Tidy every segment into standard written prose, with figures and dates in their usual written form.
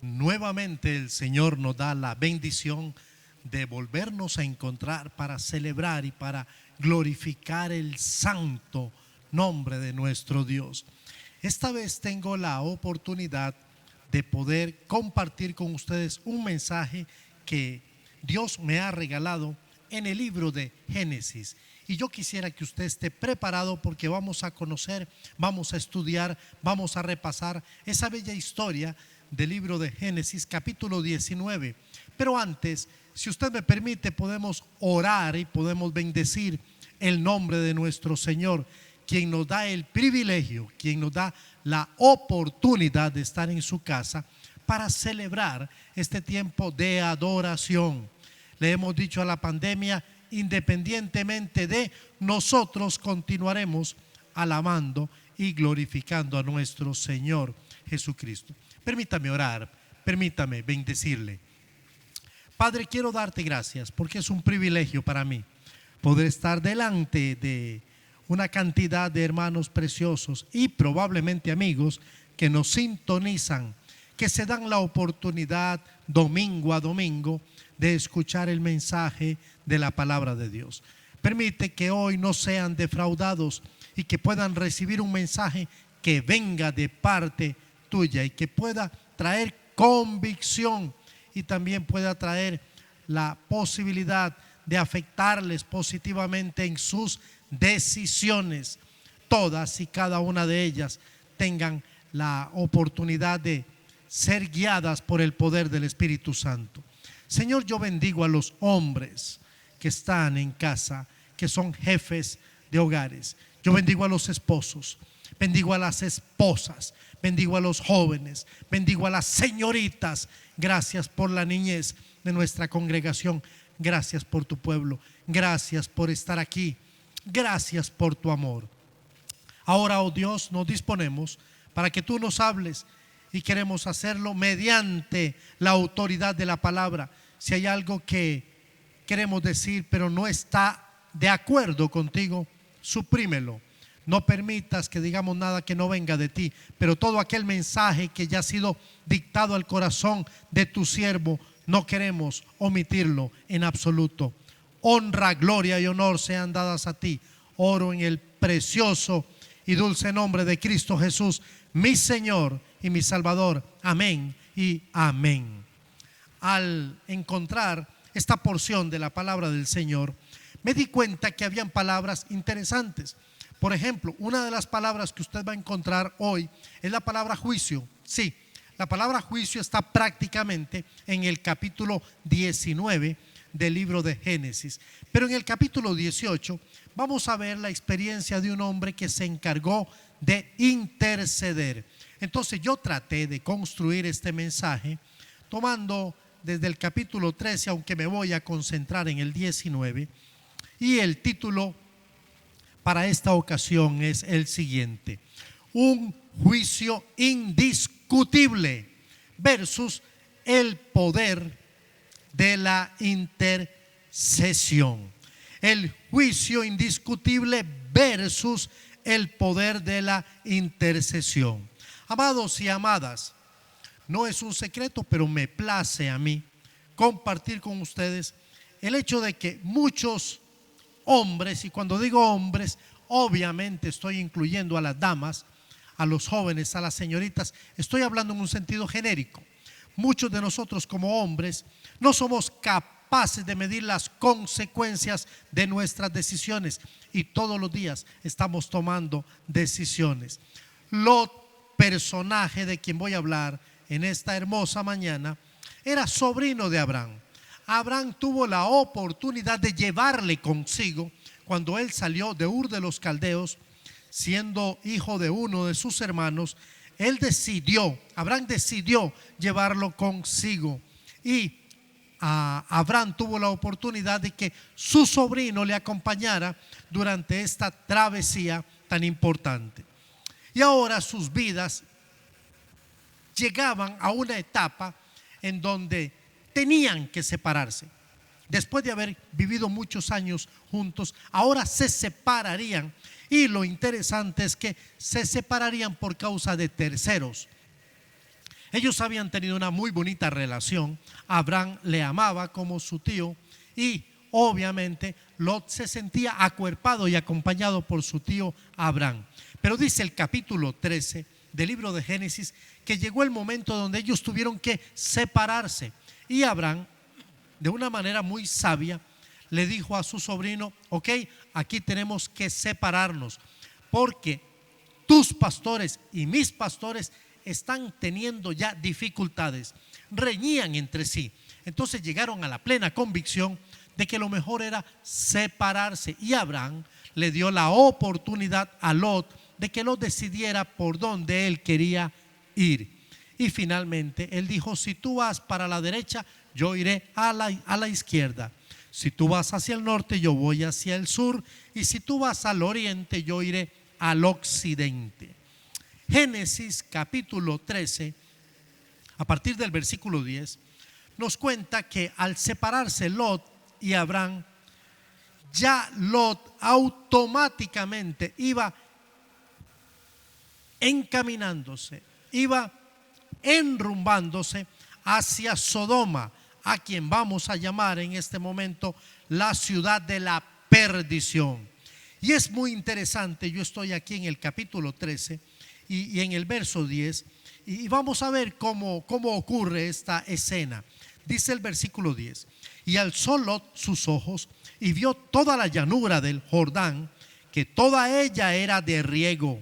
Nuevamente el Señor nos da la bendición de volvernos a encontrar para celebrar y para glorificar el santo nombre de nuestro Dios. Esta vez tengo la oportunidad de poder compartir con ustedes un mensaje que Dios me ha regalado en el libro de Génesis. Y yo quisiera que usted esté preparado porque vamos a conocer, vamos a estudiar, vamos a repasar esa bella historia del libro de Génesis, capítulo 19. Pero antes, si usted me permite, podemos orar y podemos bendecir el nombre de nuestro Señor, quien nos da el privilegio, quien nos da la oportunidad de estar en su casa para celebrar este tiempo de adoración. Le hemos dicho a la pandemia, independientemente de nosotros, continuaremos alabando y glorificando a nuestro Señor Jesucristo. Permítame orar, permítame bendecirle. Padre, quiero darte gracias porque es un privilegio para mí poder estar delante de una cantidad de hermanos preciosos y probablemente amigos que nos sintonizan, que se dan la oportunidad domingo a domingo de escuchar el mensaje de la palabra de Dios. Permite que hoy no sean defraudados y que puedan recibir un mensaje que venga de parte tuya y que pueda traer convicción y también pueda traer la posibilidad de afectarles positivamente en sus decisiones. Todas y cada una de ellas tengan la oportunidad de ser guiadas por el poder del Espíritu Santo. Señor, yo bendigo a los hombres que están en casa, que son jefes de hogares. Yo bendigo a los esposos, bendigo a las esposas, bendigo a los jóvenes, bendigo a las señoritas. Gracias por la niñez de nuestra congregación. Gracias por tu pueblo. Gracias por estar aquí. Gracias por tu amor. Ahora, oh Dios, nos disponemos para que tú nos hables y queremos hacerlo mediante la autoridad de la palabra. Si hay algo que queremos decir pero no está de acuerdo contigo, suprímelo. No permitas que digamos nada que no venga de ti, pero todo aquel mensaje que ya ha sido dictado al corazón de tu siervo, no queremos omitirlo en absoluto. Honra, gloria y honor sean dadas a ti. Oro en el precioso y dulce nombre de Cristo Jesús, mi Señor y mi Salvador. Amén y amén. Al encontrar esta porción de la palabra del Señor, me di cuenta que habían palabras interesantes. Por ejemplo, una de las palabras que usted va a encontrar hoy es la palabra juicio. Sí, la palabra juicio está prácticamente en el capítulo 19 del libro de Génesis. Pero en el capítulo 18 vamos a ver la experiencia de un hombre que se encargó de interceder. Entonces yo traté de construir este mensaje tomando desde el capítulo 13, aunque me voy a concentrar en el 19, y el título para esta ocasión es el siguiente: un juicio indiscutible versus el poder de la intercesión. El juicio indiscutible versus el poder de la intercesión. Amados y amadas, no es un secreto, pero me place a mí compartir con ustedes el hecho de que muchos hombres, y cuando digo hombres, obviamente estoy incluyendo a las damas, a los jóvenes, a las señoritas, estoy hablando en un sentido genérico. Muchos de nosotros como hombres no somos capaces de medir las consecuencias de nuestras decisiones y todos los días estamos tomando decisiones. Lot, personaje de quien voy a hablar en esta hermosa mañana, era sobrino de Abraham. Abraham tuvo la oportunidad de llevarle consigo cuando él salió de Ur de los Caldeos, siendo hijo de uno de sus hermanos. Abraham decidió llevarlo consigo, y Abraham tuvo la oportunidad de que su sobrino le acompañara durante esta travesía tan importante. Y ahora sus vidas llegaban a una etapa en donde tenían que separarse. Después de haber vivido muchos años juntos, ahora se separarían, y lo interesante es que se separarían por causa de terceros. Ellos habían tenido una muy bonita relación. Abraham le amaba como su tío y obviamente Lot se sentía acuerpado y acompañado por su tío Abraham. Pero dice el capítulo 13 del libro de Génesis que llegó el momento donde ellos tuvieron que separarse. Y Abraham, de una manera muy sabia, le dijo a su sobrino: ok, aquí tenemos que separarnos porque tus pastores y mis pastores están teniendo ya dificultades, reñían entre sí. Entonces llegaron a la plena convicción de que lo mejor era separarse, y Abraham le dio la oportunidad a Lot de que Lot decidiera por dónde él quería ir. Y finalmente él dijo: si tú vas para la derecha, yo iré a la izquierda. Si tú vas hacia el norte, yo voy hacia el sur. Y si tú vas al oriente, yo iré al occidente. Génesis capítulo 13, a partir del versículo 10, nos cuenta que al separarse Lot y Abraham, ya Lot automáticamente iba encaminándose, iba enrumbándose hacia Sodoma, a quien vamos a llamar en este momento la ciudad de la perdición. Y es muy interesante, yo estoy aquí en el capítulo 13 y en el verso 10, y vamos a ver cómo ocurre esta escena. Dice el versículo 10: y alzó Lot sus ojos y vio toda la llanura del Jordán, que toda ella era de riego,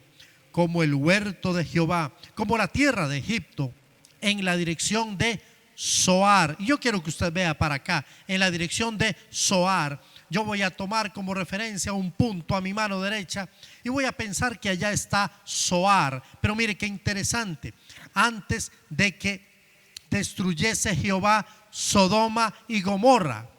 como el huerto de Jehová, como la tierra de Egipto, en la dirección de Zoar. Y yo quiero que usted vea para acá, en la dirección de Zoar. Yo voy a tomar como referencia un punto a mi mano derecha y voy a pensar que allá está Zoar. Pero mire qué interesante: antes de que destruyese Jehová Sodoma y Gomorra,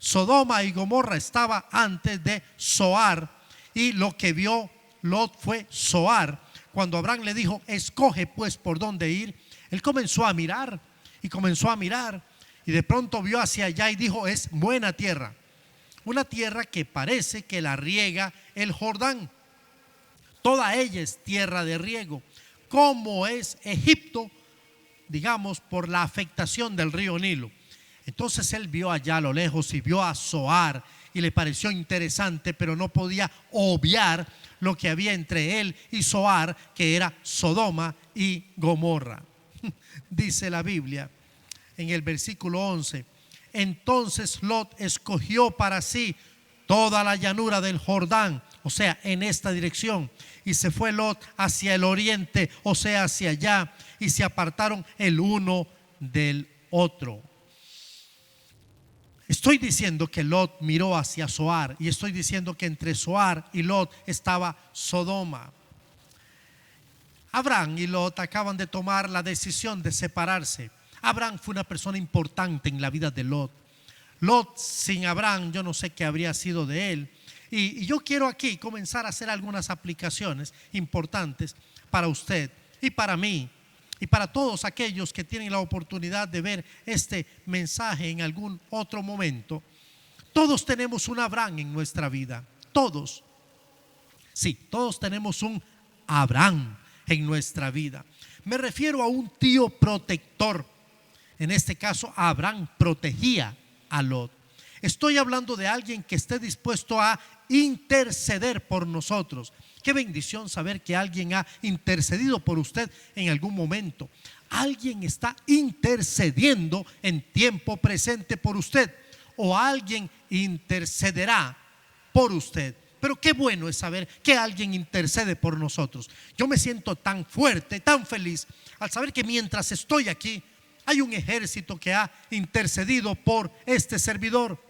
Sodoma y Gomorra estaba antes de Zoar, y lo que vio Lot fue Zoar. Cuando Abraham le dijo: escoge pues por dónde ir, él comenzó a mirar y comenzó a mirar, y de pronto vio hacia allá y dijo: es buena tierra, una tierra que parece que la riega el Jordán, toda ella es tierra de riego, como es Egipto, digamos, por la afectación del río Nilo. Entonces él vio allá a lo lejos y vio a Zoar y le pareció interesante, pero no podía obviar lo que había entre él y Zoar, que era Sodoma y Gomorra. Dice la Biblia en el versículo 11: entonces Lot escogió para sí toda la llanura del Jordán, o sea, en esta dirección, y se fue Lot hacia el oriente, o sea, hacia allá, y se apartaron el uno del otro. Estoy diciendo que Lot miró hacia Zoar, y estoy diciendo que entre Zoar y Lot estaba Sodoma. Abraham y Lot acaban de tomar la decisión de separarse. Abraham fue una persona importante en la vida de Lot. Lot sin Abraham, yo no sé qué habría sido de él. Y yo quiero aquí comenzar a hacer algunas aplicaciones importantes para usted y para mí y para todos aquellos que tienen la oportunidad de ver este mensaje en algún otro momento. Todos tenemos un Abraham en nuestra vida. Todos. Sí, todos tenemos un Abraham en nuestra vida. Me refiero a un tío protector. En este caso, Abraham protegía a Lot. Estoy hablando de alguien que esté dispuesto a interceder por nosotros. Qué bendición saber que alguien ha intercedido por usted en algún momento. Alguien está intercediendo en tiempo presente por usted, o alguien intercederá por usted. Pero qué bueno es saber que alguien intercede por nosotros. Yo me siento tan fuerte, tan feliz al saber que mientras estoy aquí hay un ejército que ha intercedido por este servidor,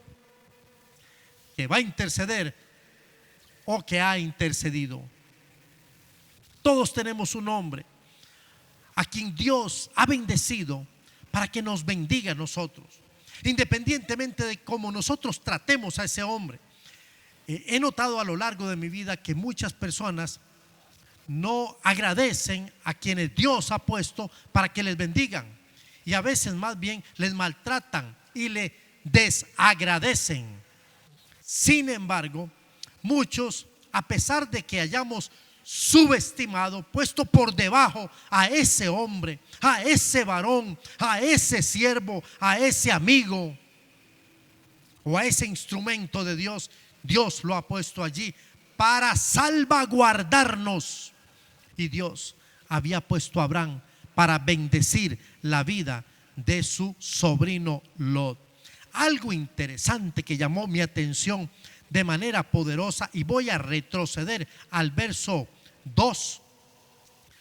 que va a interceder o que ha intercedido. Todos tenemos un hombre a quien Dios ha bendecido para que nos bendiga a nosotros, independientemente de cómo nosotros tratemos a ese hombre. He notado a lo largo de mi vida que muchas personas no agradecen a quienes Dios ha puesto para que les bendigan, y a veces más bien les maltratan y le desagradecen. Sin embargo, muchos, a pesar de que hayamos subestimado, puesto por debajo a ese hombre, a ese varón, a ese siervo, a ese amigo o a ese instrumento de Dios. Dios lo ha puesto allí para salvaguardarnos. Y Dios había puesto a Abraham para bendecir la vida de su sobrino Lot. Algo interesante que llamó mi atención de manera poderosa, y voy a retroceder al verso 2,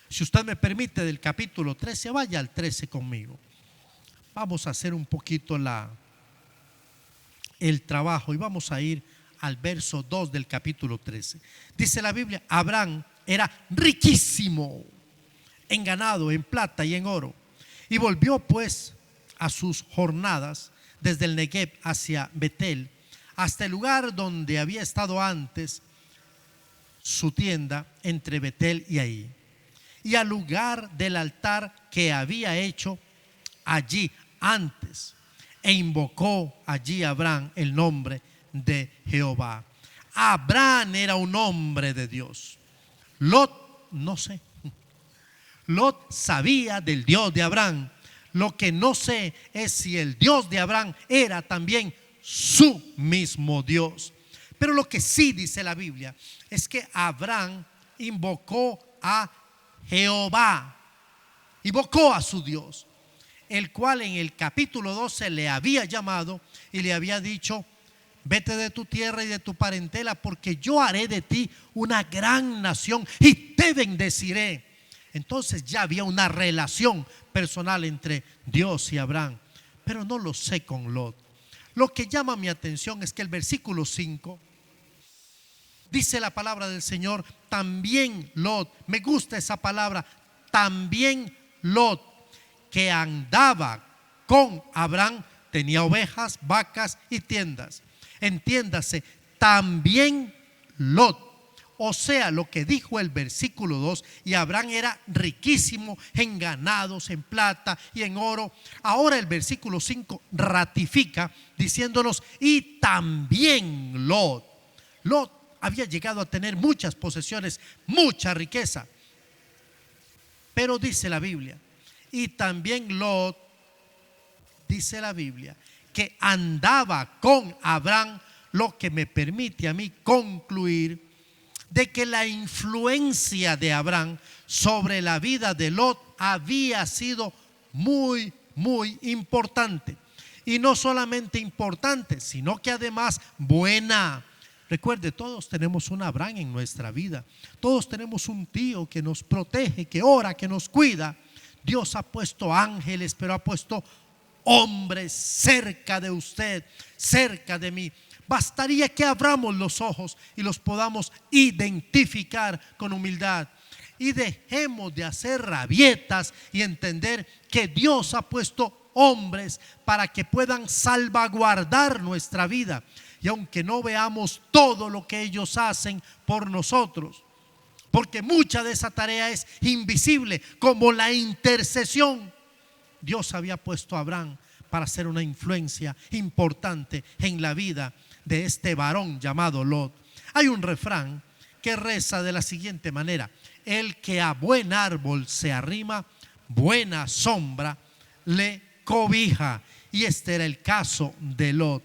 si usted me permite, del capítulo 13. Vaya al 13 conmigo. Vamos a hacer un poquito el trabajo y vamos a ir al verso 2 del capítulo 13. Dice la Biblia: Abraham era riquísimo en ganado, en plata y en oro, y volvió pues a sus jornadas desde el Negev hacia Betel, hasta el lugar donde había estado antes su tienda, entre Betel y Ahí, y al lugar del altar que había hecho allí antes, e invocó allí a Abraham el nombre de Jehová. Abraham era un hombre de Dios. Lot, no sé. Lot sabía del Dios de Abraham. Lo que no sé es si el Dios de Abraham era también su mismo Dios. Pero lo que sí dice la Biblia es que Abraham invocó a Jehová, invocó a su Dios, el cual en el capítulo 12 le había llamado y le había dicho: vete de tu tierra y de tu parentela, porque yo haré de ti una gran nación y te bendeciré. Entonces ya había una relación personal entre Dios y Abraham, pero no lo sé con Lot. Lo que llama mi atención es que el versículo 5 dice la palabra del Señor: también Lot, me gusta esa palabra, también Lot, que andaba con Abraham, tenía ovejas, vacas y tiendas. Entiéndase, también Lot. O sea, lo que dijo el versículo 2, y Abraham era riquísimo en ganados, en plata y en oro. Ahora el versículo 5 ratifica diciéndonos: y también Lot. Lot había llegado a tener muchas posesiones, mucha riqueza. Pero dice la Biblia, y también Lot, dice la Biblia, que andaba con Abraham, lo que me permite a mí concluir de que la influencia de Abraham sobre la vida de Lot había sido muy, muy importante. Y no solamente importante, sino que además buena. Recuerde, todos tenemos un Abraham en nuestra vida. Todos tenemos un tío que nos protege, que ora, que nos cuida. Dios ha puesto ángeles, pero ha puesto hombres cerca de usted, cerca de mí. Bastaría que abramos los ojos y los podamos identificar con humildad. Y dejemos de hacer rabietas y entender que Dios ha puesto hombres para que puedan salvaguardar nuestra vida. Y aunque no veamos todo lo que ellos hacen por nosotros, porque mucha de esa tarea es invisible, como la intercesión, Dios había puesto a Abraham para ser una influencia importante en la vida de este varón llamado Lot. Hay un refrán que reza de la siguiente manera: el que a buen árbol se arrima, buena sombra le cobija. Y este era el caso de Lot.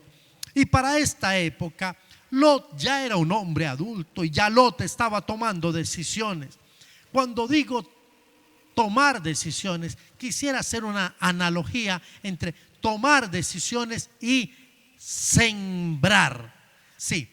Y para esta época Lot ya era un hombre adulto y ya Lot estaba tomando decisiones. Cuando digo tomar decisiones, quisiera hacer una analogía entre tomar decisiones y sembrar. Sí,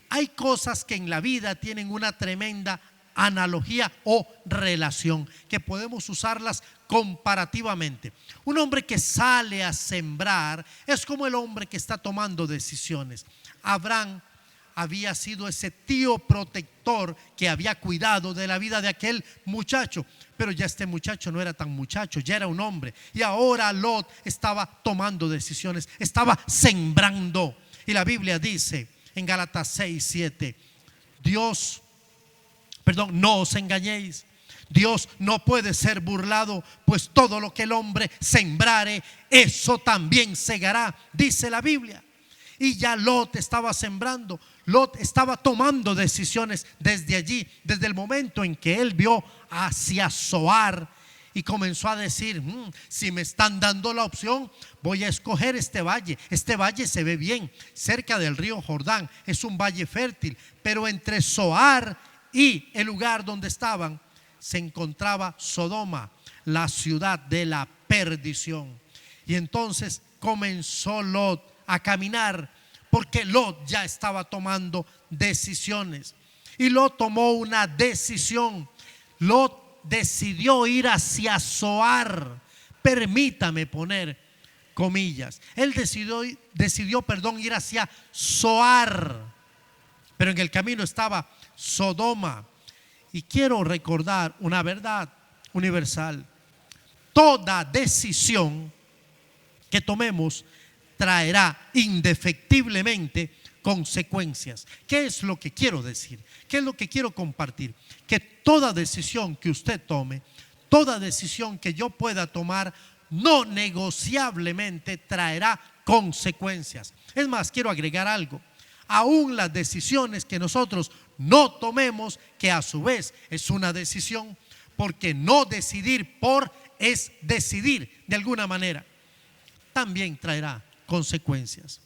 hay cosas que en la vida tienen una tremenda analogía o relación, que podemos usarlas comparativamente. Un hombre que sale a sembrar es como el hombre que está tomando decisiones. Abraham había sido ese tío protector que había cuidado de la vida de aquel muchacho, pero ya este muchacho no era tan muchacho, ya era un hombre. Y ahora Lot estaba tomando decisiones, estaba sembrando. Y la Biblia dice en Gálatas 6:7, no os engañéis, Dios no puede ser burlado, pues todo lo que el hombre sembrare, eso también segará, dice la Biblia. Y ya Lot estaba sembrando. Lot estaba tomando decisiones desde allí, desde el momento en que él vio hacia Zoar y comenzó a decir: si me están dando la opción, voy a escoger este valle. Este valle se ve bien, cerca del río Jordán, es un valle fértil, pero entre Zoar y el lugar donde estaban se encontraba Sodoma, la ciudad de la perdición. Y entonces comenzó Lot a caminar, porque Lot ya estaba tomando decisiones. Y Lot tomó una decisión. Lot decidió ir hacia Zoar. Permítame poner comillas. Él decidió ir hacia Zoar, pero en el camino estaba Sodoma. Y quiero recordar una verdad universal: toda decisión que tomemos traerá indefectiblemente consecuencias. ¿Qué es lo que quiero decir? ¿Qué es lo que quiero compartir? Que toda decisión que usted tome, toda decisión que yo pueda tomar, no negociablemente traerá consecuencias. Es más, quiero agregar algo: aún las decisiones que nosotros no tomemos, que a su vez es una decisión, porque no decidir por es decidir de alguna manera, también traerá consecuencias.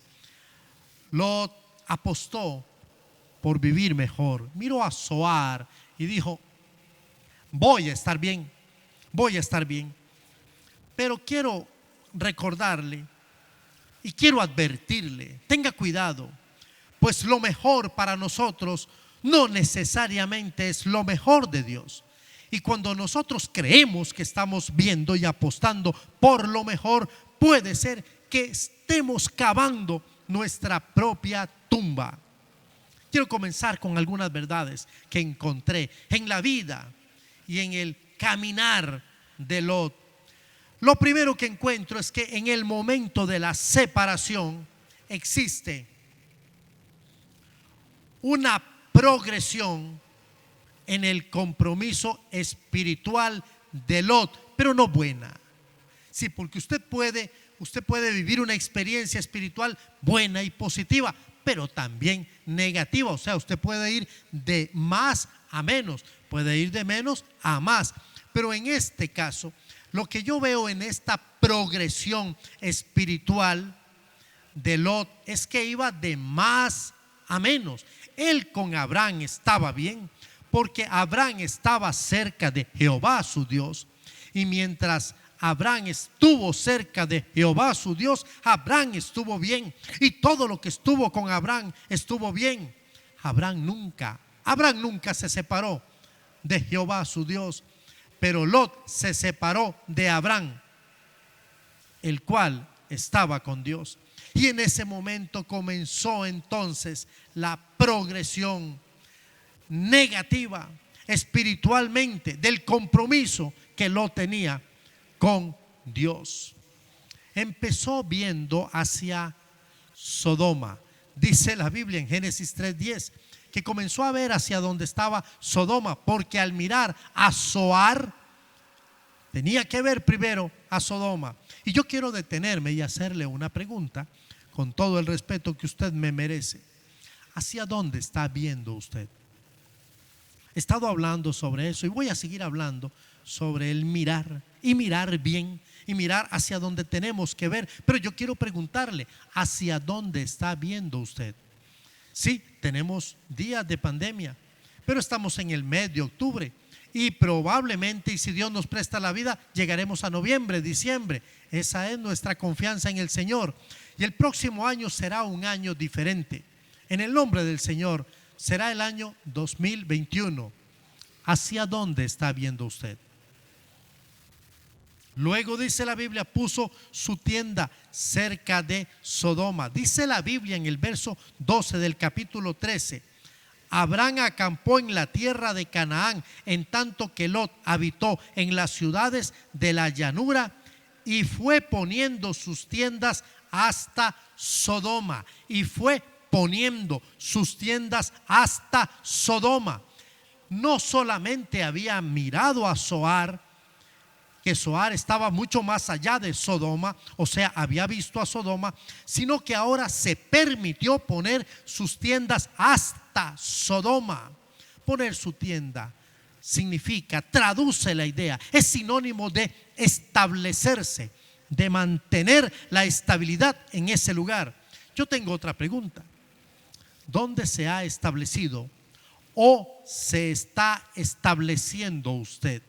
Lot apostó por vivir mejor. Miró a Zoar y dijo: voy a estar bien, voy a estar bien. Pero quiero recordarle y quiero advertirle: tenga cuidado, pues lo mejor para nosotros no necesariamente es lo mejor de Dios. Y cuando nosotros creemos que estamos viendo y apostando por lo mejor, puede ser que estemos cavando nuestra propia tumba. Quiero comenzar con algunas verdades que encontré en la vida y en el caminar de Lot. Lo primero que encuentro es que en el momento de la separación existe una progresión en el compromiso espiritual de Lot, pero no buena. Sí, porque usted puede vivir una experiencia espiritual buena y positiva, pero también negativa. O sea, usted puede ir de más a menos, puede ir de menos a más. Pero en este caso, lo que yo veo en esta progresión espiritual de Lot es que iba de más a menos. Él con Abraham estaba bien, porque Abraham estaba cerca de Jehová su Dios. Y mientras Abraham estuvo cerca de Jehová su Dios, Abraham estuvo bien, y todo lo que estuvo con Abraham estuvo bien. Abraham nunca se separó de Jehová su Dios, pero Lot se separó de Abraham, el cual estaba con Dios. Y en ese momento comenzó entonces la progresión negativa espiritualmente del compromiso que Lot tenía con Dios. Empezó viendo hacia Sodoma. Dice la Biblia en Génesis 3:10 que comenzó a ver hacia donde estaba Sodoma, porque al mirar a Zoar tenía que ver primero a Sodoma. Y yo quiero detenerme y hacerle una pregunta, con todo el respeto que usted me merece. ¿Hacia dónde está viendo usted? He estado hablando sobre eso y voy a seguir hablando sobre el mirar, y mirar bien, y mirar hacia donde tenemos que ver. Pero yo quiero preguntarle: ¿hacia dónde está viendo usted? Sí, tenemos días de pandemia, pero estamos en el mes de octubre y probablemente, y si Dios nos presta la vida, llegaremos a noviembre, diciembre. Esa es nuestra confianza en el Señor, y el próximo año será un año diferente. En el nombre del Señor, será el año 2021. ¿Hacia dónde está viendo usted? Luego dice la Biblia, puso su tienda cerca de Sodoma. Dice la Biblia en el verso 12 del capítulo 13: Abraham acampó en la tierra de Canaán, en tanto que Lot habitó en las ciudades de la llanura, y fue poniendo sus tiendas hasta Sodoma. Y fue poniendo sus tiendas hasta Sodoma. No solamente había mirado a Zoar, que Zoar estaba mucho más allá de Sodoma, o sea, había visto a Sodoma, sino que ahora se permitió poner sus tiendas hasta Sodoma. Poner su tienda significa, traduce la idea, es sinónimo de establecerse, de mantener la estabilidad en ese lugar. Yo tengo otra pregunta. ¿Dónde se ha establecido o se está estableciendo usted?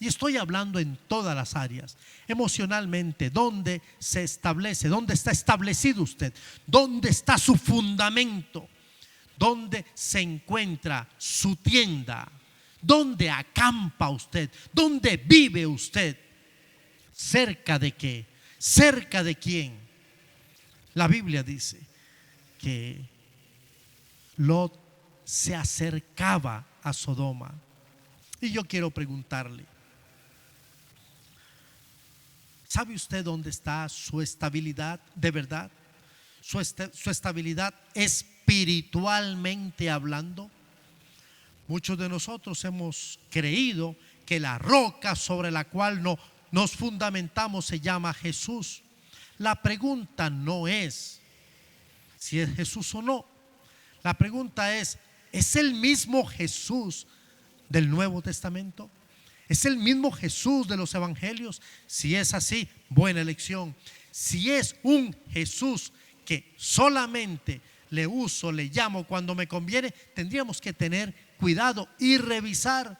Y estoy hablando en todas las áreas. Emocionalmente, ¿dónde se establece? ¿Dónde está establecido usted? ¿Dónde está su fundamento? ¿Dónde se encuentra su tienda? ¿Dónde acampa usted? ¿Dónde vive usted? ¿Cerca de qué? ¿Cerca de quién? La Biblia dice que Lot se acercaba a Sodoma. Y yo quiero preguntarle, ¿sabe usted dónde está su estabilidad de verdad? Su estabilidad espiritualmente hablando. Muchos de nosotros hemos creído que la roca sobre la cual nos fundamentamos se llama Jesús. La pregunta no es si es Jesús o no. La pregunta ¿es el mismo Jesús del Nuevo Testamento? ¿Es el mismo Jesús de los evangelios? Si es así, buena elección. Si es un Jesús que solamente le uso, le llamo cuando me conviene, tendríamos que tener cuidado y revisar.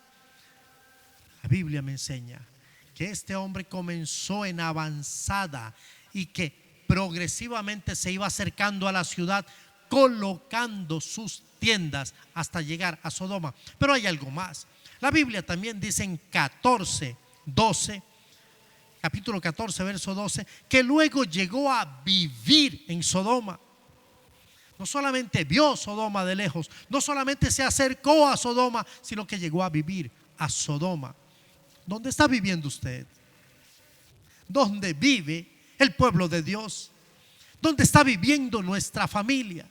La Biblia me enseña que este hombre comenzó en avanzada y que progresivamente se iba acercando a la ciudad, colocando sus tiendas hasta llegar a Sodoma. Pero hay algo más. La Biblia también dice en capítulo 14, verso 12, que luego llegó a vivir en Sodoma. No solamente vio Sodoma de lejos, no solamente se acercó a Sodoma, sino que llegó a vivir a Sodoma. ¿Dónde está viviendo usted? ¿Dónde vive el pueblo de Dios? ¿Dónde está viviendo nuestra familia?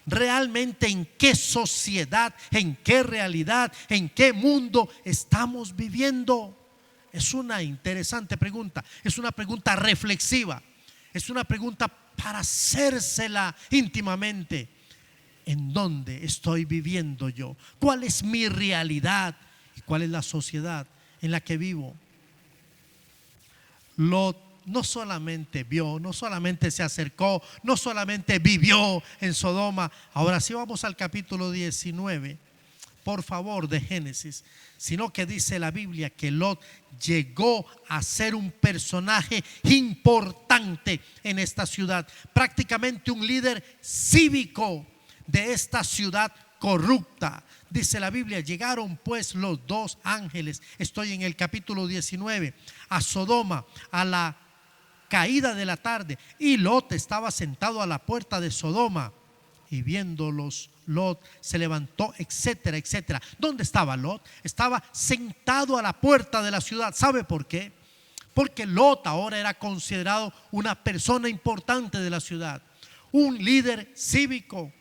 ¿Realmente en qué sociedad, en qué realidad, en qué mundo estamos viviendo? Es una interesante pregunta, es una pregunta reflexiva, es una pregunta para hacérsela íntimamente. ¿En dónde estoy viviendo yo? ¿Cuál es mi realidad? ¿Y cuál es la sociedad en la que vivo? Lot no solamente vio, no solamente se acercó, no solamente vivió en Sodoma. Ahora sí vamos al capítulo 19, por favor, de Génesis, sino que dice la Biblia que Lot llegó a ser un personaje importante en esta ciudad, prácticamente un líder cívico de esta ciudad corrupta. Dice la Biblia, llegaron pues los dos ángeles, estoy en el capítulo 19, a Sodoma a la caída de la tarde, y Lot estaba sentado a la puerta de Sodoma, y viéndolos Lot se levantó, etcétera, etcétera. ¿Dónde estaba Lot? Estaba sentado a la puerta de la ciudad. ¿Sabe por qué? Porque Lot ahora era considerado una persona importante de la ciudad, un líder cívico.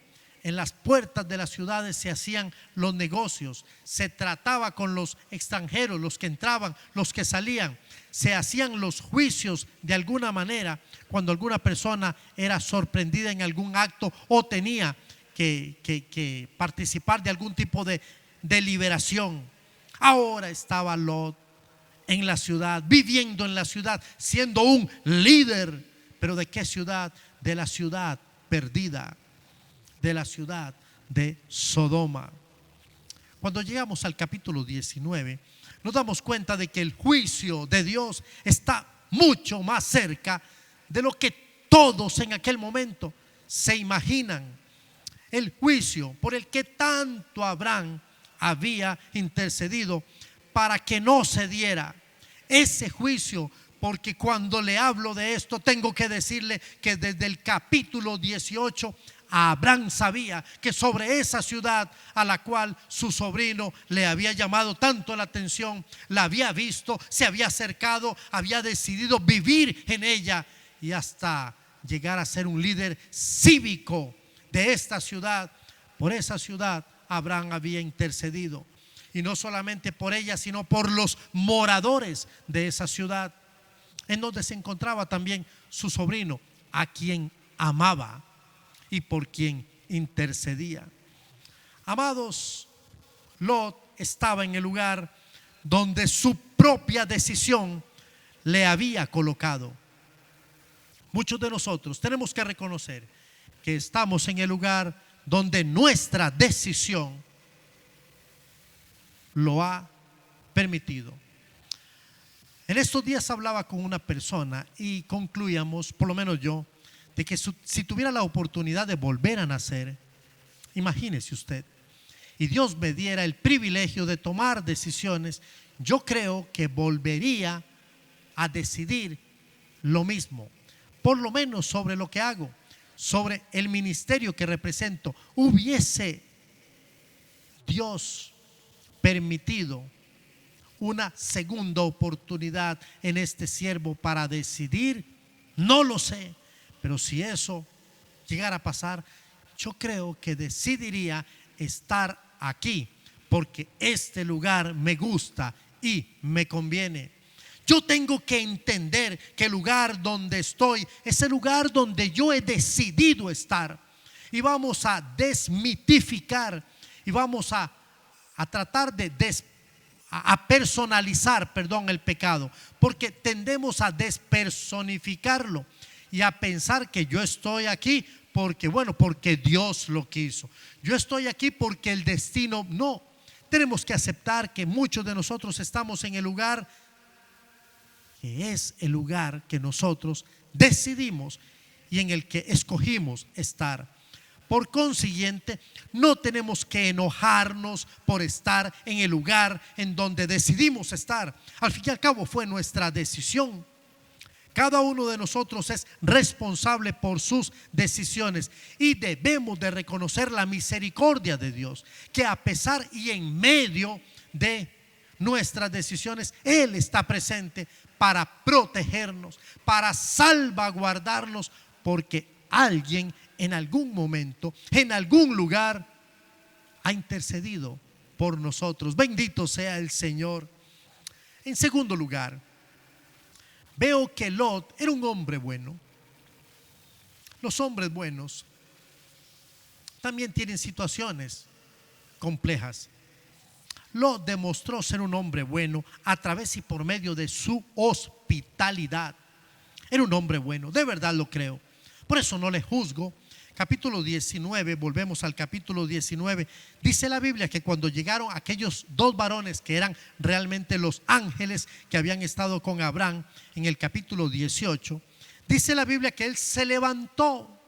En las puertas de las ciudades se hacían los negocios, se trataba con los extranjeros, los que entraban, los que salían, se hacían los juicios de alguna manera cuando alguna persona era sorprendida en algún acto o tenía que participar de algún tipo de deliberación. Ahora estaba Lot en la ciudad, viviendo en la ciudad, siendo un líder. ¿Pero de qué ciudad? De la ciudad perdida, de la ciudad de Sodoma. Cuando llegamos al capítulo 19, nos damos cuenta de que el juicio de Dios está mucho más cerca de lo que todos en aquel momento se imaginan. El juicio por el que tanto Abraham había intercedido para que no se diera ese juicio, porque cuando le hablo de esto tengo que decirle que desde el capítulo 18 Abraham sabía que sobre esa ciudad a la cual su sobrino le había llamado tanto la atención, la había visto, se había acercado, había decidido vivir en ella y hasta llegar a ser un líder cívico de esta ciudad. Por esa ciudad Abraham había intercedido. y no solamente por ella, sino por los moradores de esa ciudad, en donde se encontraba también su sobrino, a quien amaba y por quien intercedía. Amados, Lot estaba en el lugar donde su propia decisión le había colocado. Muchos de nosotros tenemos que reconocer que estamos en el lugar donde nuestra decisión lo ha permitido. En estos días hablaba con una persona y concluíamos, por lo menos yo, de que si tuviera la oportunidad de volver a nacer, imagínese usted, y Dios me diera el privilegio de tomar decisiones, yo creo que volvería a decidir lo mismo, por lo menos sobre lo que hago, sobre el ministerio que represento. Hubiese Dios permitido una segunda oportunidad en este siervo para decidir, no lo sé, pero si eso llegara a pasar, yo creo que decidiría estar aquí porque este lugar me gusta y me conviene. Yo tengo que entender que el lugar donde estoy es el lugar donde yo he decidido estar, y vamos a desmitificar y vamos a tratar de personalizar, el pecado, porque tendemos a despersonificarlo y a pensar que yo estoy aquí porque Dios lo quiso. Yo estoy aquí porque el destino. No, tenemos que aceptar que muchos de nosotros estamos en el lugar que es el lugar que nosotros decidimos y en el que escogimos estar. Por consiguiente, no tenemos que enojarnos por estar en el lugar en donde decidimos estar. Al fin y al cabo fue nuestra decisión. Cada uno de nosotros es responsable por sus decisiones y debemos de reconocer la misericordia de Dios, que a pesar y en medio de nuestras decisiones, Él está presente para protegernos, para salvaguardarnos, porque alguien en algún momento, en algún lugar, ha intercedido por nosotros. Bendito sea el Señor. En segundo lugar, veo que Lot era un hombre bueno. Los hombres buenos también tienen situaciones complejas. Lot demostró ser un hombre bueno a través y por medio de su hospitalidad. Era un hombre bueno, de verdad lo creo. Por eso no le juzgo. Capítulo 19, volvemos al capítulo 19. Dice la Biblia que cuando llegaron aquellos dos varones que eran realmente los ángeles que habían estado con Abraham, en el capítulo 18, dice la Biblia que él se levantó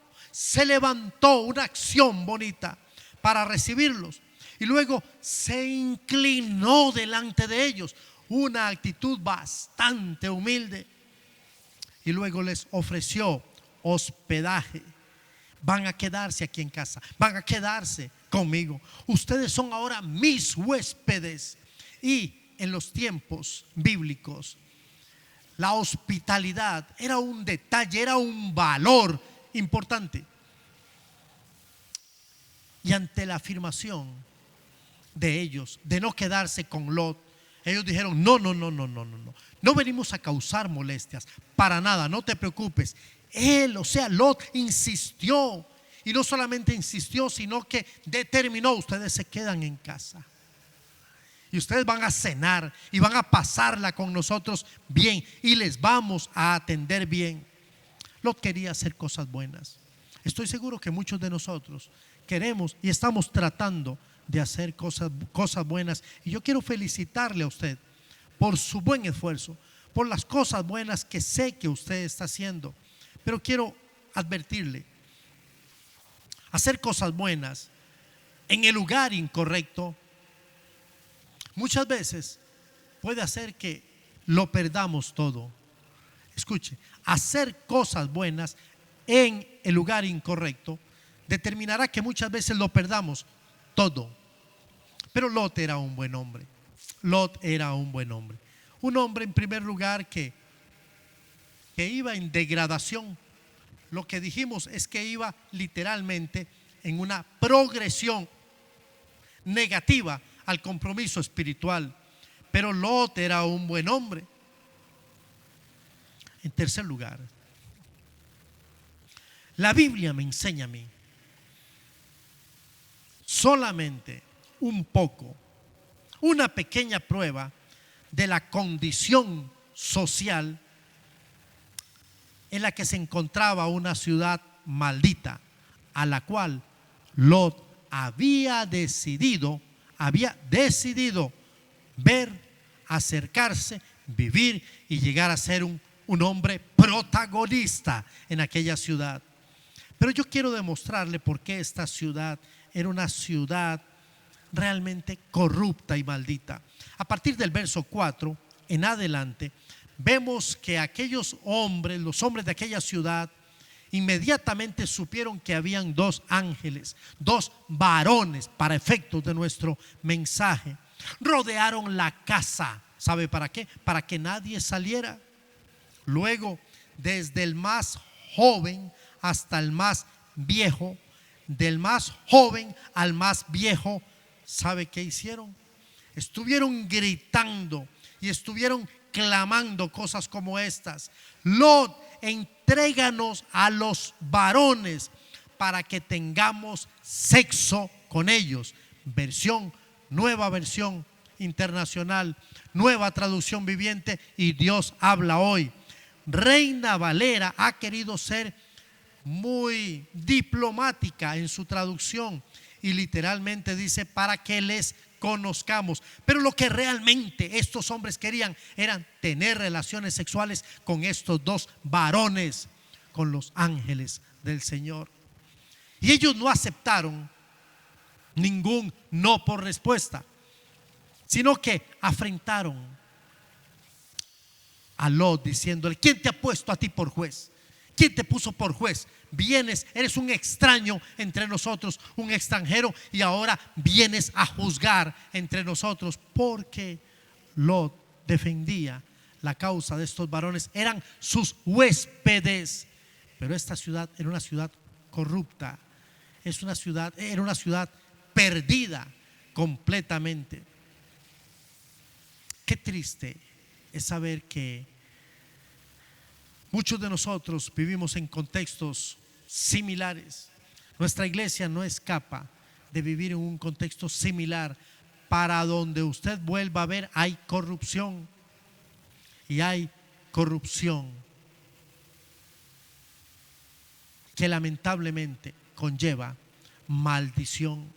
una acción bonita para recibirlos, y luego se inclinó delante de ellos, una actitud bastante humilde, y luego les ofreció hospedaje. Van a quedarse aquí en casa, van a quedarse conmigo. Ustedes son ahora mis huéspedes. Y en los tiempos bíblicos, la hospitalidad era un detalle, era un valor importante. Y ante la afirmación de ellos de no quedarse con Lot, ellos dijeron: no venimos a causar molestias, para nada, no te preocupes. Lot insistió, y no solamente insistió, sino que determinó: ustedes se quedan en casa y ustedes van a cenar y van a pasarla con nosotros bien y les vamos a atender bien. Lot quería hacer cosas buenas. Estoy seguro que muchos de nosotros queremos y estamos tratando de hacer cosas buenas, y yo quiero felicitarle a usted por su buen esfuerzo, por las cosas buenas que sé que usted está haciendo. Pero quiero advertirle: hacer cosas buenas en el lugar incorrecto muchas veces puede hacer que lo perdamos todo. Escuche, hacer cosas buenas en el lugar incorrecto determinará que muchas veces lo perdamos todo. Pero Lot era un buen hombre. Lot era un buen hombre. Un hombre, en primer lugar, que iba en degradación. Lo que dijimos es que iba literalmente en una progresión negativa al compromiso espiritual. Pero Lot era un buen hombre. En tercer lugar, la Biblia me enseña a mí solamente un poco, una pequeña prueba de la condición social en la que se encontraba una ciudad maldita, a la cual Lot había decidido ver, acercarse, vivir y llegar a ser un hombre protagonista en aquella ciudad. Pero yo quiero demostrarle por qué esta ciudad era una ciudad realmente corrupta y maldita. A partir del verso 4 en adelante, vemos que aquellos hombres, los hombres de aquella ciudad, inmediatamente supieron que habían dos ángeles, dos varones, para efectos de nuestro mensaje. Rodearon la casa. ¿Sabe para qué? Para que nadie saliera. Luego, desde el más joven hasta el más viejo, del más joven al más viejo, ¿sabe qué hicieron? Estuvieron gritando y estuvieron clamando cosas como estas: Lot, entréganos a los varones para que tengamos sexo con ellos. Nueva versión internacional, nueva traducción viviente y Dios habla hoy. Reina Valera ha querido ser muy diplomática en su traducción y literalmente dice para que les conozcamos. Pero lo que realmente estos hombres querían eran tener relaciones sexuales con estos dos varones, con los ángeles del Señor. Y ellos no aceptaron ningún no por respuesta, sino que afrentaron a Lot diciéndole: ¿quién te ha puesto a ti por juez? ¿Quién te puso por juez? Vienes, eres un extraño entre nosotros, un extranjero, y ahora vienes a juzgar entre nosotros. Porque Lot defendía la causa de estos varones, eran sus huéspedes. Pero esta ciudad era una ciudad corrupta, era una ciudad perdida completamente. Qué triste es saber que muchos de nosotros vivimos en contextos similares. Nuestra iglesia no escapa de vivir en un contexto similar. Para donde usted vuelva a ver, hay corrupción. Y hay corrupción que lamentablemente conlleva maldición.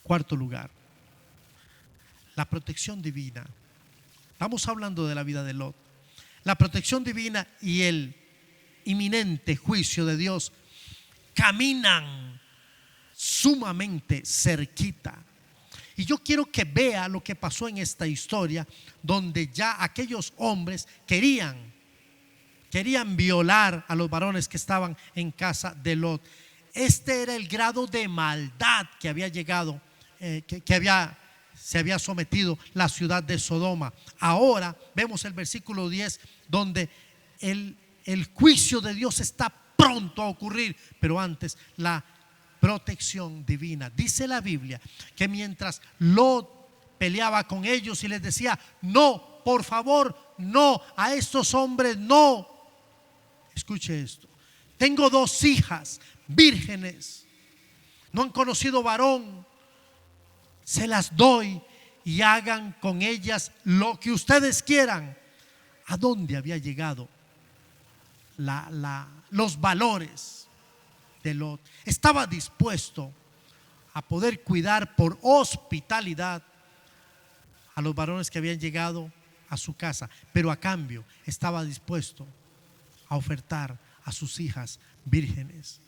Cuarto lugar, la protección divina. Estamos hablando de la vida de Lot. La protección divina y el inminente juicio de Dios caminan sumamente cerquita. Y yo quiero que vea lo que pasó en esta historia, donde ya aquellos hombres querían violar a los varones que estaban en casa de Lot. Este era el grado de maldad que había llegado, se había sometido la ciudad de Sodoma. Ahora vemos el versículo 10, donde el juicio de Dios está pronto a ocurrir, pero antes la protección divina. Dice la Biblia que mientras Lot peleaba con ellos y les decía: no, por favor, no, a estos hombres no. Escuche esto: tengo dos hijas vírgenes, no han conocido varón, se las doy y hagan con ellas lo que ustedes quieran. ¿A dónde había llegado los valores de Lot? Estaba dispuesto a poder cuidar por hospitalidad a los varones que habían llegado a su casa, pero a cambio estaba dispuesto a ofertar a sus hijas vírgenes.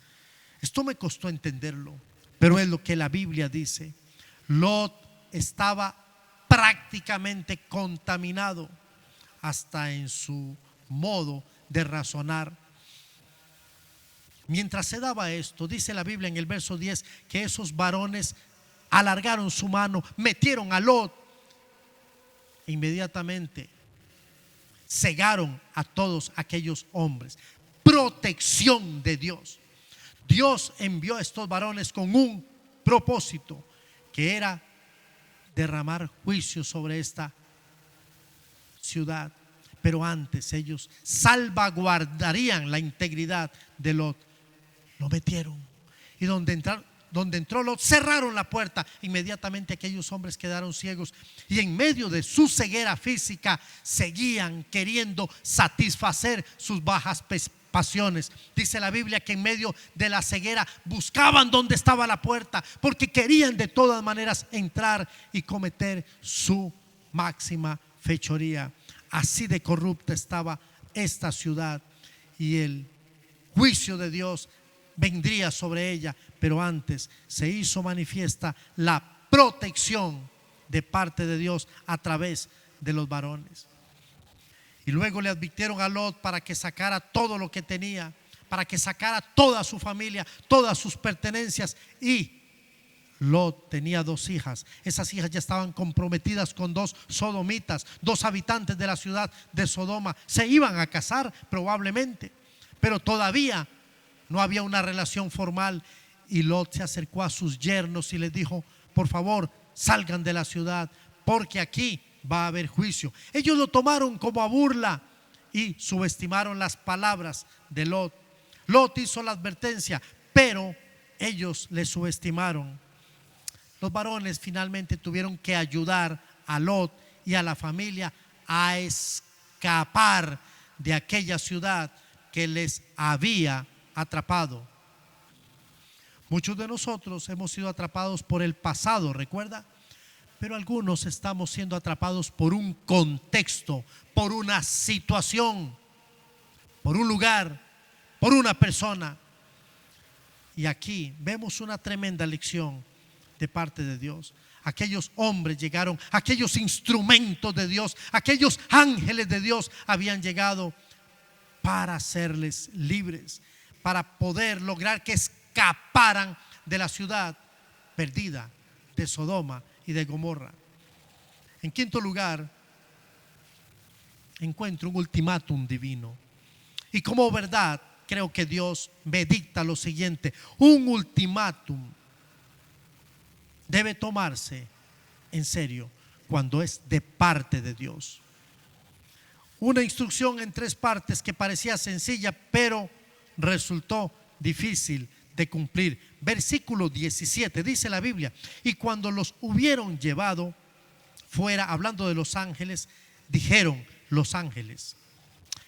Esto me costó entenderlo, pero es lo que la Biblia dice. Lot estaba prácticamente contaminado hasta en su modo de razonar. Mientras se daba esto, dice la Biblia en el verso 10 que esos varones alargaron su mano, metieron a Lot e inmediatamente cegaron a todos aquellos hombres. Protección de Dios. Dios envió a estos varones con un propósito, que era derramar juicio sobre esta ciudad. Pero antes ellos salvaguardarían la integridad de Lot. Lo metieron, y donde entró Lot, cerraron la puerta. Inmediatamente aquellos hombres quedaron ciegos, y en medio de su ceguera física seguían queriendo satisfacer sus bajas pasiones. Dice la Biblia que en medio de la ceguera buscaban dónde estaba la puerta, porque querían de todas maneras entrar y cometer su máxima fechoría. Así de corrupta estaba esta ciudad, y el juicio de Dios vendría sobre ella. Pero antes se hizo manifiesta la protección de parte de Dios a través de los varones. Y luego le advirtieron a Lot para que sacara todo lo que tenía, para que sacara toda su familia, todas sus pertenencias. Y Lot tenía 2 hijas. Esas hijas ya estaban comprometidas con 2 sodomitas, 2 habitantes de la ciudad de Sodoma. Se iban a casar probablemente, pero todavía no había una relación formal. Y Lot se acercó a sus yernos y les dijo: por favor, salgan de la ciudad, porque aquí va a haber juicio. Ellos lo tomaron como a burla y subestimaron las palabras de Lot. Lot hizo la advertencia, pero ellos le subestimaron. Los varones finalmente tuvieron que ayudar a Lot y a la familia a escapar de aquella ciudad que les había atrapado. Muchos de nosotros hemos sido atrapados por el pasado, ¿recuerda? Pero algunos estamos siendo atrapados por un contexto, por una situación, por un lugar, por una persona. Y aquí vemos una tremenda lección de parte de Dios. Aquellos hombres llegaron, aquellos instrumentos de Dios, aquellos ángeles de Dios habían llegado para hacerles libres, para poder lograr que escaparan de la ciudad perdida de Sodoma y de Gomorra. En quinto lugar, encuentro un ultimátum divino. Y como verdad, creo que Dios me dicta lo siguiente: un ultimátum debe tomarse en serio cuando es de parte de Dios. Una instrucción en 3 partes que parecía sencilla, pero resultó difícil de cumplir. Versículo 17, dice la Biblia: y cuando los hubieron llevado fuera, hablando de los ángeles, dijeron los ángeles: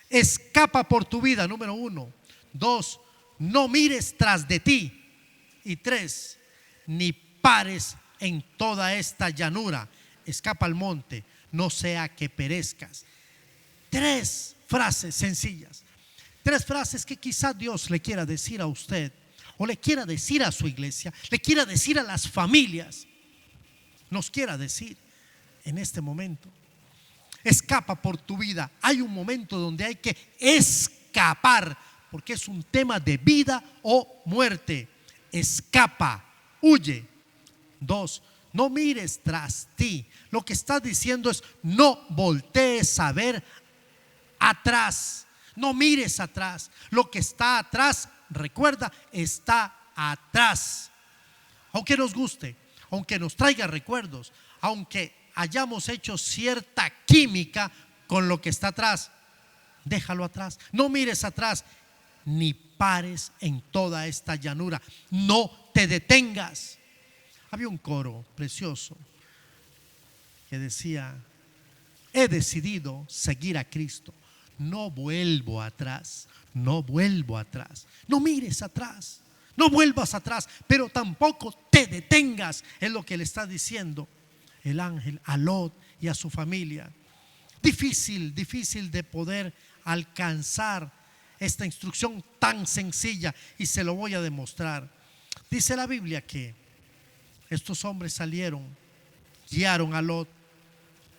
escapa por tu vida, número 1. 2, no mires tras de ti. Y 3, ni pares en toda esta llanura, escapa al monte, no sea que perezcas. 3 frases sencillas, 3 frases que quizás Dios le quiera decir a usted, o le quiera decir a su iglesia, le quiera decir a las familias, nos quiera decir en este momento: escapa por tu vida. Hay un momento donde hay que escapar, porque es un tema de vida o muerte. Escapa, huye. 2, no mires tras ti. Lo que está diciendo es: no voltees a ver atrás, no mires atrás. Lo que está atrás, recuerda, está atrás. Aunque nos guste, aunque nos traiga recuerdos, aunque hayamos hecho cierta química con lo que está atrás, déjalo atrás. No mires atrás, ni pares en toda esta llanura. No te detengas. Había un coro precioso que decía: he decidido seguir a Cristo, no vuelvo atrás, no vuelvo atrás. No mires atrás, no vuelvas atrás, pero tampoco te detengas. Es lo que le está diciendo el ángel a Lot y a su familia. Difícil de poder alcanzar esta instrucción tan sencilla, y se lo voy a demostrar. Dice la Biblia que estos hombres salieron, guiaron a Lot,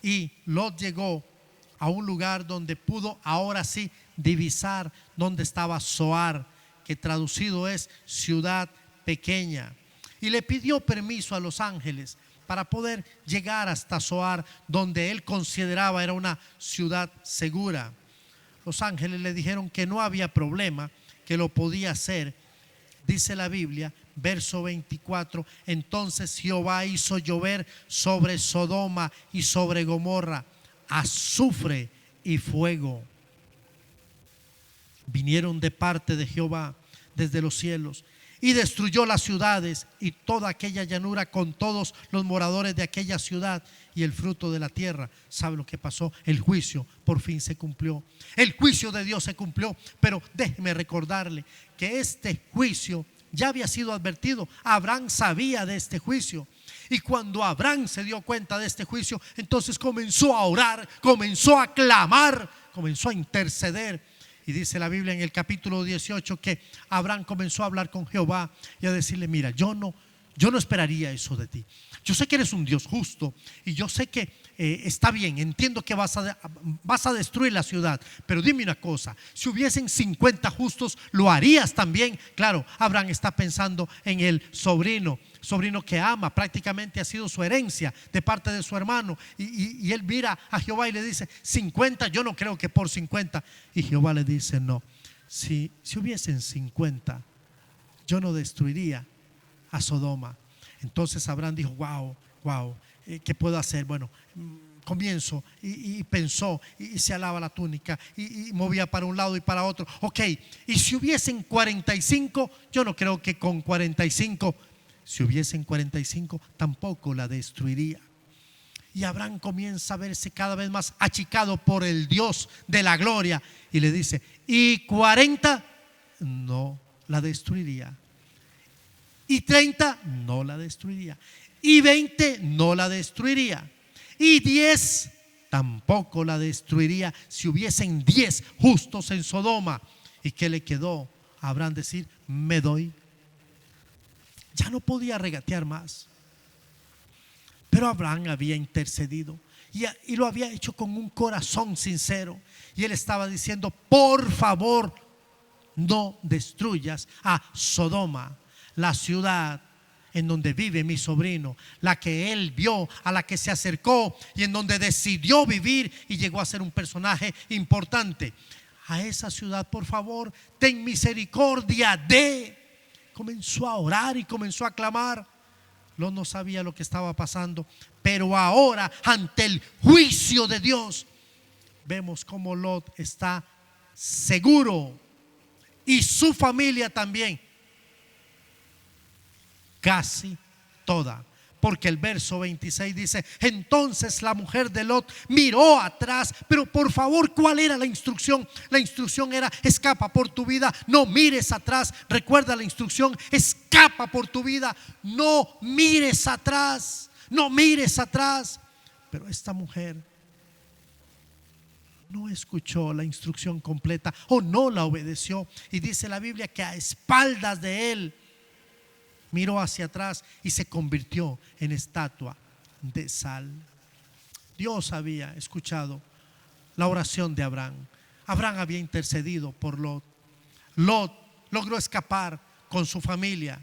y Lot llegó a un lugar donde pudo ahora sí divisar dónde estaba Zoar, que traducido es ciudad pequeña, y le pidió permiso a los ángeles para poder llegar hasta Zoar, donde él consideraba era una ciudad segura. Los ángeles le dijeron que no había problema, que lo podía hacer. Dice la Biblia, verso 24: entonces Jehová hizo llover sobre Sodoma y sobre Gomorra azufre y fuego. Vinieron de parte de Jehová desde los cielos y destruyó las ciudades y toda aquella llanura con todos los moradores de aquella ciudad y el fruto de la tierra. ¿Sabe lo que pasó? El juicio por fin se cumplió. El juicio de Dios se cumplió. Pero déjeme recordarle que este juicio ya había sido advertido. Abraham sabía de este juicio. Y cuando Abraham se dio cuenta de este juicio, entonces comenzó a orar, comenzó a clamar, comenzó a interceder. Y dice la Biblia en el capítulo 18 que Abraham comenzó a hablar con Jehová y a decirle: mira, yo no esperaría eso de ti. Yo sé que eres un Dios justo y yo sé que está bien, entiendo que vas a destruir la ciudad, pero dime una cosa: si hubiesen 50 justos, ¿lo harías también? Claro, Abraham está pensando en el sobrino que ama, prácticamente ha sido su herencia de parte de su hermano, y él mira a Jehová y le dice: 50, yo no creo que por 50. Y Jehová le dice: no, si hubiesen 50, yo no destruiría a Sodoma. Entonces Abraham dijo: wow, ¿qué puedo hacer? Bueno, comienzo, y pensó, y se alaba la túnica, y movía para un lado y para otro. Ok, y si hubiesen 45, yo no creo que con 45, si hubiesen 45, tampoco la destruiría. Y Abraham comienza a verse cada vez más achicado por el Dios de la gloria, y le dice: y 40, no la destruiría. Y 30, no la destruiría. Y 20, no la destruiría. Y 10, tampoco la destruiría si hubiesen 10 justos en Sodoma. ¿Y qué le quedó a Abraham decir? Me doy. Ya no podía regatear más. Pero Abraham había intercedido y lo había hecho con un corazón sincero. Y él estaba diciendo: por favor, no destruyas a Sodoma, la ciudad en donde vive mi sobrino, la que él vio, a la que se acercó y en donde decidió vivir y llegó a ser un personaje importante. A esa ciudad, por favor, ten misericordia de. Comenzó a orar y comenzó a clamar. Lot no sabía lo que estaba pasando, pero ahora, ante el juicio de Dios, vemos cómo Lot está seguro, y su familia también, casi toda. Porque el verso 26 dice: entonces la mujer de Lot miró atrás. Pero por favor, ¿cuál era la instrucción? La instrucción era: escapa por tu vida, no mires atrás. Recuerda la instrucción: escapa por tu vida, no mires atrás, no mires atrás. Pero esta mujer no escuchó la instrucción completa, o no la obedeció. Y dice la Biblia que a espaldas de él miró hacia atrás y se convirtió en estatua de sal. Dios había escuchado la oración de Abraham. Abraham había intercedido por Lot. Lot logró escapar con su familia.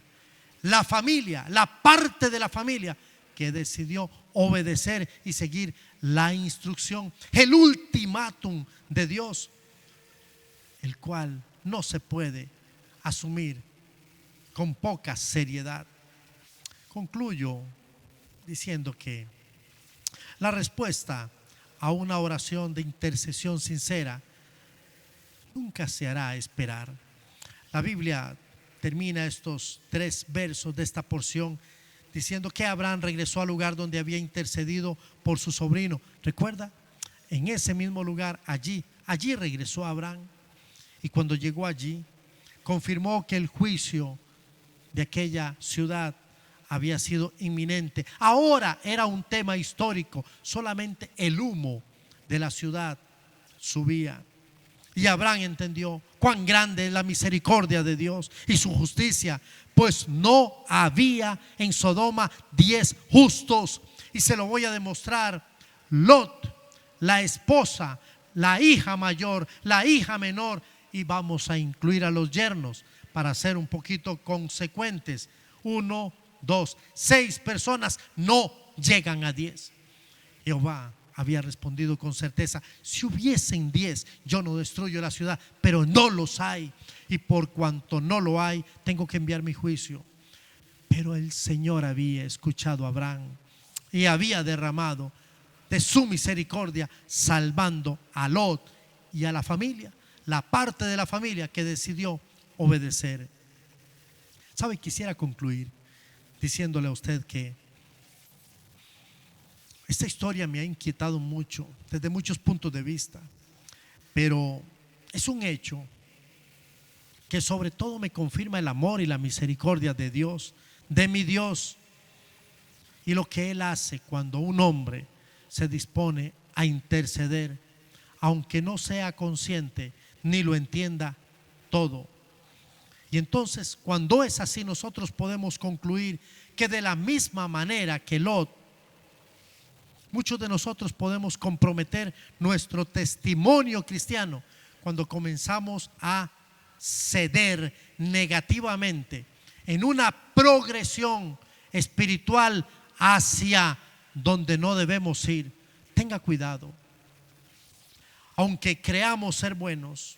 La familia, la parte de la familia que decidió obedecer y seguir la instrucción, el ultimátum de Dios, el cual no se puede asumir con poca seriedad. Concluyo diciendo que la respuesta a una oración de intercesión sincera nunca se hará esperar. La Biblia termina estos 3 versos de esta porción diciendo que Abraham regresó al lugar donde había intercedido por su sobrino. ¿Recuerda? En ese mismo lugar, allí regresó Abraham. Y cuando llegó allí, confirmó que el juicio de aquella ciudad había sido inminente. Ahora era un tema histórico. Solamente el humo de la ciudad subía. Y Abraham entendió cuán grande es la misericordia de Dios y su justicia, pues no había en Sodoma 10 justos. Y se lo voy a demostrar. Lot, la esposa, la hija mayor, la hija menor, y vamos a incluir a los yernos para ser un poquito consecuentes. 1, 2, 6 personas no llegan a 10. Jehová había respondido con certeza: si hubiesen 10, yo no destruyo la ciudad, pero no los hay, y por cuanto no lo hay, tengo que enviar mi juicio. Pero el Señor había escuchado a Abraham y había derramado de su misericordia, salvando a Lot y a la familia, la parte de la familia que decidió obedecer. ¿Sabe? Quisiera concluir diciéndole a usted que esta historia me ha inquietado mucho desde muchos puntos de vista, pero es un hecho que sobre todo me confirma el amor y la misericordia de Dios, de mi Dios, y lo que Él hace cuando un hombre se dispone a interceder, aunque no sea consciente ni lo entienda todo. Y entonces, cuando es así, nosotros podemos concluir que de la misma manera que Lot, muchos de nosotros podemos comprometer nuestro testimonio cristiano cuando comenzamos a ceder negativamente en una progresión espiritual hacia donde no debemos ir. Tenga cuidado. Aunque creamos ser buenos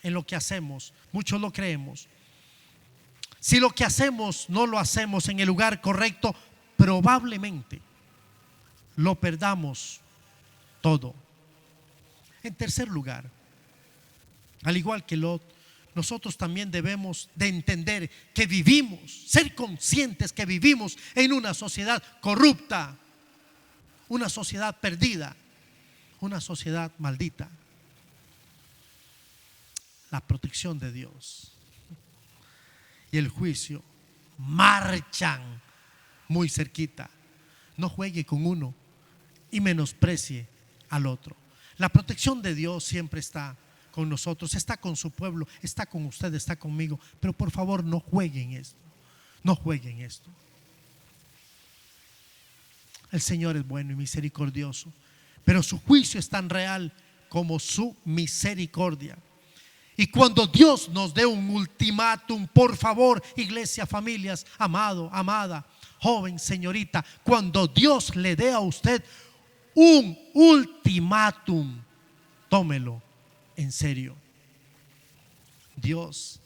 en lo que hacemos, muchos lo creemos, si lo que hacemos no lo hacemos en el lugar correcto, probablemente lo perdamos todo. En tercer lugar, al igual que Lot, nosotros también debemos de entender que vivimos, ser conscientes que vivimos en una sociedad corrupta, una sociedad perdida, una sociedad maldita. La protección de Dios y el juicio marchan muy cerquita. No juegue con uno y menosprecie al otro. La protección de Dios siempre está con nosotros, está con su pueblo, está con usted, está conmigo. Pero por favor, no jueguen esto. No jueguen esto. El Señor es bueno y misericordioso, pero su juicio es tan real como su misericordia. Y cuando Dios nos dé un ultimátum, por favor, iglesia, familias, amado, amada, joven, señorita, cuando Dios le dé a usted un ultimátum, tómelo en serio. Dios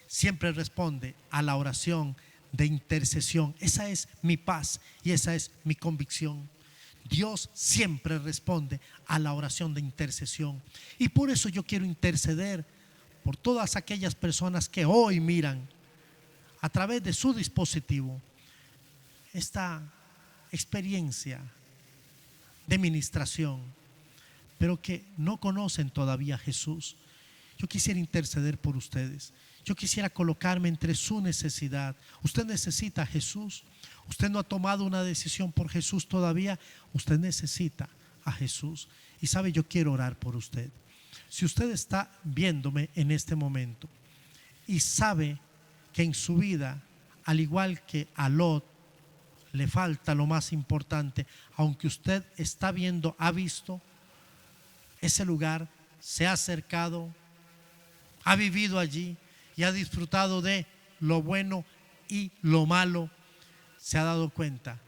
siempre responde a la oración de intercesión. Esa es mi paz y esa es mi convicción. Dios siempre responde a la oración de intercesión. Y por eso yo quiero interceder por todas aquellas personas que hoy miran a través de su dispositivo esta experiencia de ministración, pero que no conocen todavía a Jesús. Yo quisiera interceder por ustedes. Yo quisiera colocarme entre su necesidad. Usted necesita a Jesús. Usted no ha tomado una decisión por Jesús todavía. Usted necesita a Jesús. Y sabe, yo quiero orar por usted. Si usted está viéndome en este momento y sabe que en su vida, al igual que a Lot, le falta lo más importante, aunque usted está viendo, ha visto ese lugar, se ha acercado, ha vivido allí y ha disfrutado de lo bueno y lo malo, se ha dado cuenta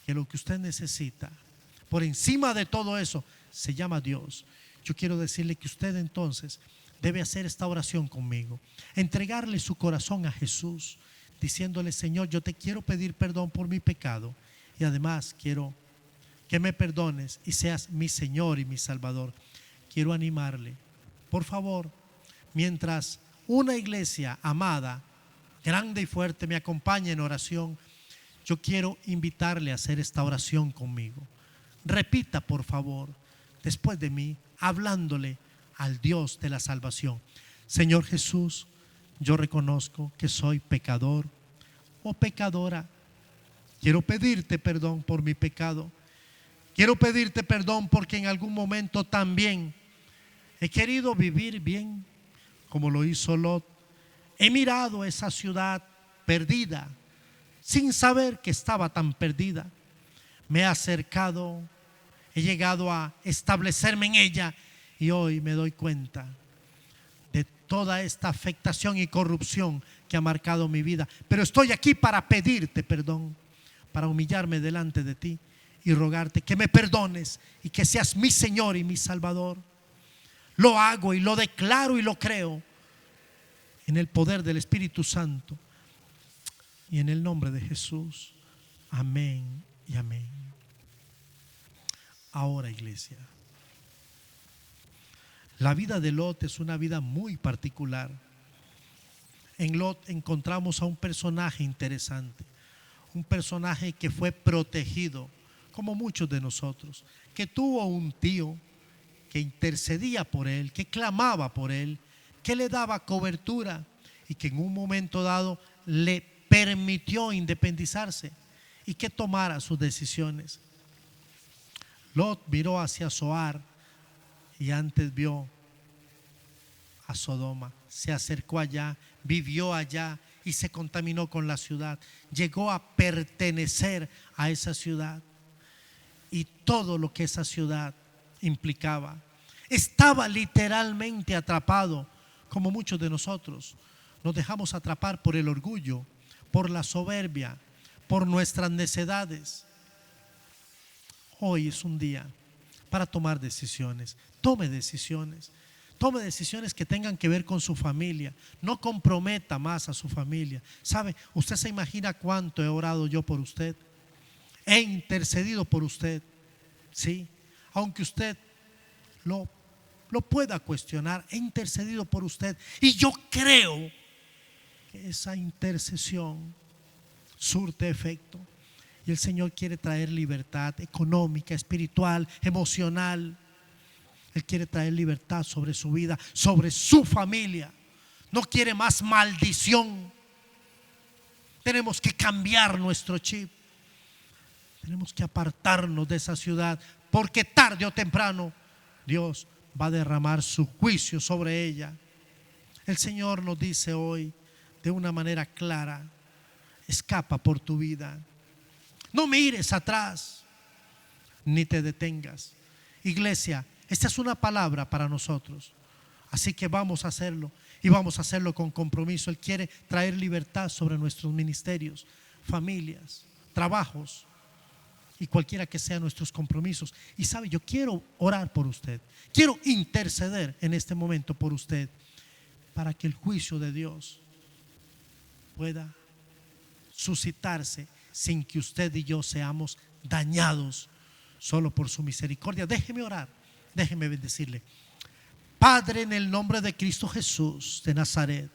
que lo que usted necesita, por encima de todo eso, se llama Dios. Yo quiero decirle que usted entonces debe hacer esta oración conmigo, entregarle su corazón a Jesús, diciéndole: Señor, yo te quiero pedir perdón por mi pecado y además quiero que me perdones y seas mi Señor y mi Salvador. Quiero animarle, por favor, mientras una iglesia amada, grande y fuerte me acompaña en oración, yo quiero invitarle a hacer esta oración conmigo. Repita, por favor, después de mí, hablándole al Dios de la salvación: Señor Jesús, yo reconozco que soy pecador o pecadora. Quiero pedirte perdón por mi pecado. Quiero pedirte perdón porque en algún momento también he querido vivir bien como lo hizo Lot. He mirado esa ciudad perdida sin saber que estaba tan perdida. Me he acercado, he llegado a establecerme en ella y hoy me doy cuenta de toda esta afectación y corrupción que ha marcado mi vida. Pero estoy aquí para pedirte perdón, para humillarme delante de ti y rogarte que me perdones y que seas mi Señor y mi Salvador. Lo hago y lo declaro y lo creo en el poder del Espíritu Santo y en el nombre de Jesús. Amén y amén. Ahora, iglesia, la vida de Lot es una vida muy particular. En Lot encontramos a un personaje interesante, un personaje que fue protegido, como muchos de nosotros, que tuvo un tío que intercedía por él, que clamaba por él, que le daba cobertura y que en un momento dado le permitió independizarse y que tomara sus decisiones. Lot miró hacia Zoar y antes vio a Sodoma, se acercó allá, vivió allá y se contaminó con la ciudad. Llegó a pertenecer a esa ciudad y todo lo que esa ciudad implicaba. Estaba literalmente atrapado, como muchos de nosotros. Nos dejamos atrapar por el orgullo, por la soberbia, por nuestras necedades. Hoy es un día para tomar decisiones. Tome decisiones. Tome decisiones que tengan que ver con su familia. No comprometa más a su familia. ¿Sabe? Usted se imagina cuánto he orado yo por usted. He intercedido por usted. Sí. Aunque usted lo pueda cuestionar, he intercedido por usted. Y yo creo que esa intercesión surte efecto. Y el Señor quiere traer libertad económica, espiritual, emocional. Él quiere traer libertad sobre su vida, sobre su familia. No quiere más maldición. Tenemos que cambiar nuestro chip. Tenemos que apartarnos de esa ciudad, porque tarde o temprano Dios va a derramar su juicio sobre ella. El Señor nos dice hoy de una manera clara: escapa por tu vida. No mires atrás, ni te detengas. Iglesia, esta es una palabra para nosotros. Así que vamos a hacerlo, y vamos a hacerlo con compromiso. Él quiere traer libertad sobre nuestros ministerios, familias, trabajos y cualquiera que sean nuestros compromisos. Y sabe, yo quiero orar por usted. Quiero interceder en este momento por usted, para que el juicio de Dios pueda suscitarse sin que usted y yo seamos dañados, solo por su misericordia. Déjeme orar, déjeme bendecirle. Padre, en el nombre de Cristo Jesús de Nazaret,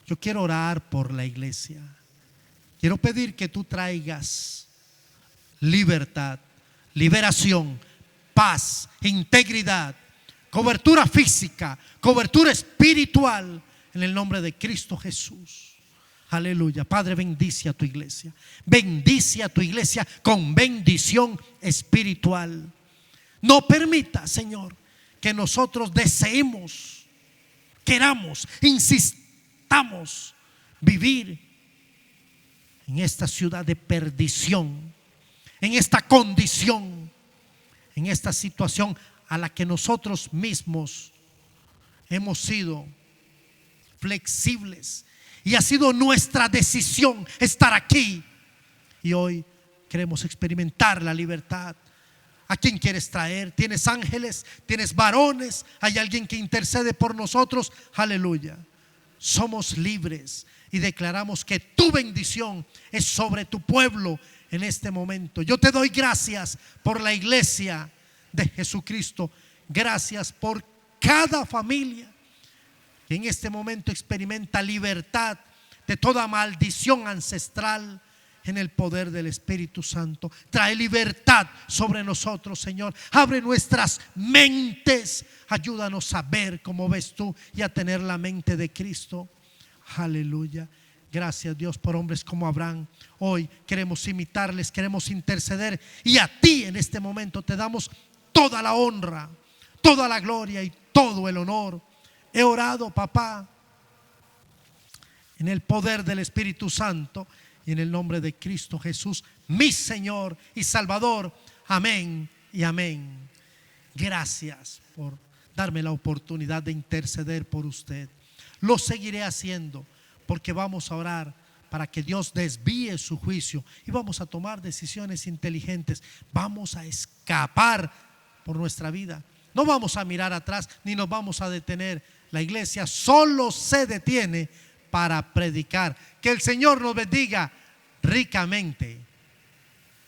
yo quiero orar por la iglesia. Quiero pedir que tú traigas libertad, liberación, paz, integridad, cobertura física, cobertura espiritual, en el nombre de Cristo Jesús. Aleluya. Padre, bendice a tu iglesia. Bendice a tu iglesia con bendición espiritual. No permita, Señor, que nosotros deseemos, queramos, insistamos vivir en esta ciudad de perdición, en esta condición, en esta situación a la que nosotros mismos hemos sido flexibles, y ha sido nuestra decisión estar aquí. Y hoy queremos experimentar la libertad. ¿A quién quieres traer? ¿Tienes ángeles? ¿Tienes varones? ¿Hay alguien que intercede por nosotros? Aleluya. Somos libres y declaramos que tu bendición es sobre tu pueblo en este momento. Yo te doy gracias por la iglesia de Jesucristo. Gracias por cada familia que en este momento experimenta libertad de toda maldición ancestral en el poder del Espíritu Santo. Trae libertad sobre nosotros, Señor. Abre nuestras mentes. Ayúdanos a ver como ves tú y a tener la mente de Cristo. Aleluya. Gracias, Dios, por hombres como Abraham. Hoy queremos imitarles, queremos interceder, y a ti en este momento te damos toda la honra, toda la gloria y todo el honor. He orado, papá, en el poder del Espíritu Santo y en el nombre de Cristo Jesús, mi Señor y Salvador. Amén y amén. Gracias por darme la oportunidad de interceder por usted. Lo seguiré haciendo, porque vamos a orar para que Dios desvíe su juicio y vamos a tomar decisiones inteligentes. Vamos a escapar por nuestra vida. No vamos a mirar atrás ni nos vamos a detener. La iglesia solo se detiene para predicar. Que el Señor nos bendiga ricamente.